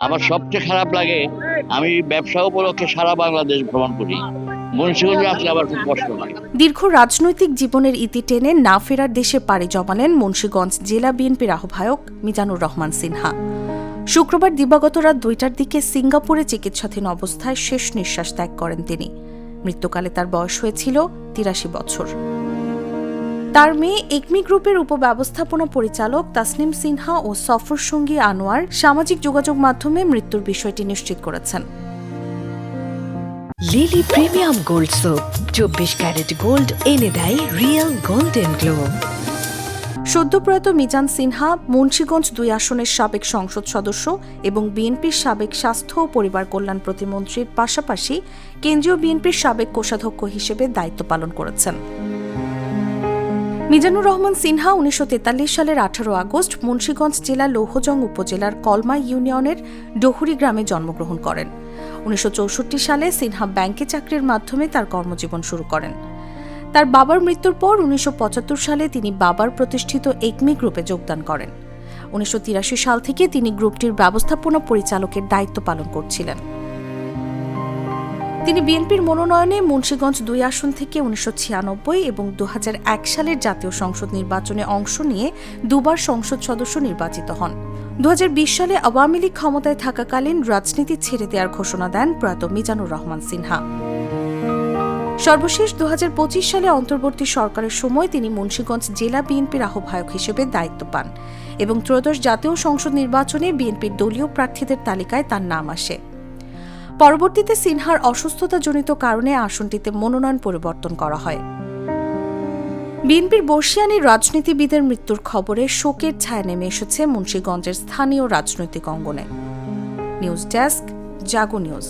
আমার সবচেয়ে খারাপ লাগে, আমি ব্যবসা উপলক্ষে সারা বাংলাদেশ ভ্রমণ করি, মুন্সিগঞ্জে আসলে আবার খুব কষ্ট লাগে। দীর্ঘ রাজনৈতিক জীবনের ইতি টেনে না ফেরার দেশে পাড়ি জমালেন মুন্সিগঞ্জ জেলা বিএনপির আহ্বায়ক মিজানুর রহমান সিনহা। শুক্রবার দিবাগত রাত 2টার দিকে সিঙ্গাপুরে চিকিৎসাধীন অবস্থায় শেষ নিঃশ্বাস ত্যাগ করেন তিনি। মৃত্যুকালে তার বয়স হয়েছিল 83 বছর। তার মেয়ে একমি গ্রুপের উপব্যবস্থাপনা পরিচালক তাসনিম সিনহা ও সফর সঙ্গী আনোয়ার সামাজিক যোগাযোগ মাধ্যমে মৃত্যুর বিষয়টি নিশ্চিত করেছেন। Lily premium gold soap 24 carat gold এনে দেয় রিয়েল গোল্ডেন গ্লো। সদ্যপ্রয়াত মিজান সিনহা মুন্সিগঞ্জ 2 আসনের সাবেক সংসদ সদস্য এবং বিএনপির সাবেক স্বাস্থ্য ও পরিবার কল্যাণ প্রতিমন্ত্রীর পাশাপাশি কেন্দ্রীয় বিএনপির সাবেক কোষাধ্যক্ষ হিসেবে দায়িত্ব পালন করেছেন। মিজানুর রহমান সিনহা 1943 সালের 18 আগস্ট মুন্সিগঞ্জ জেলা লৌহজং উপজেলার কলমা ইউনিয়নের ডহুরি গ্রামে জন্মগ্রহণ করেন। 1964 সালে সিনহা ব্যাংকে চাকরির মাধ্যমে তার কর্মজীবন শুরু করেন। তার বাবার মৃত্যুর পর 1975 সালে তিনি বাবার প্রতিষ্ঠিত একমি গ্রুপে যোগদান করেন। 1983 সাল থেকে তিনি গ্রুপটির ব্যবস্থাপনা পরিচালকের দায়িত্ব পালন করছিলেন। তিনি বিএনপির মনোনয়নে মুন্সিগঞ্জ 2 আসন থেকে 1996 এবং 2001 সালের জাতীয় সংসদ নির্বাচনে অংশ নিয়ে দুবার সংসদ সদস্য নির্বাচিত হন। 2020 সালে আওয়ামী লীগ ক্ষমতায় থাকাকালীন রাজনীতি ছেড়ে দেওয়ার ঘোষণা দেন প্রয়াত মিজানুর রহমান সিনহা। সর্বশেষ 2025 সালে অন্তর্বর্তী সরকারের সময় তিনি মুন্সিগঞ্জ জেলা বিএনপির আহ্বায়ক হিসেবে দায়িত্ব পান এবং ত্রয়োদশ জাতীয় সংসদ নির্বাচনে বিএনপির দলীয় প্রার্থীদের তালিকায় তার নাম আসে। পরবর্তীতে সিনহার অসুস্থতাজনিত কারণে আসনটিতে মনোনয়ন পরিবর্তন করা হয়। বিএনপির বর্ষিয়ানী রাজনীতিবিদের মৃত্যুর খবরে শোকের ছায়া নেমে এসেছে মুন্সিগঞ্জের স্থানীয় রাজনৈতিক অঙ্গনে। নিউজ ডেস্ক, জাগো নিউজ।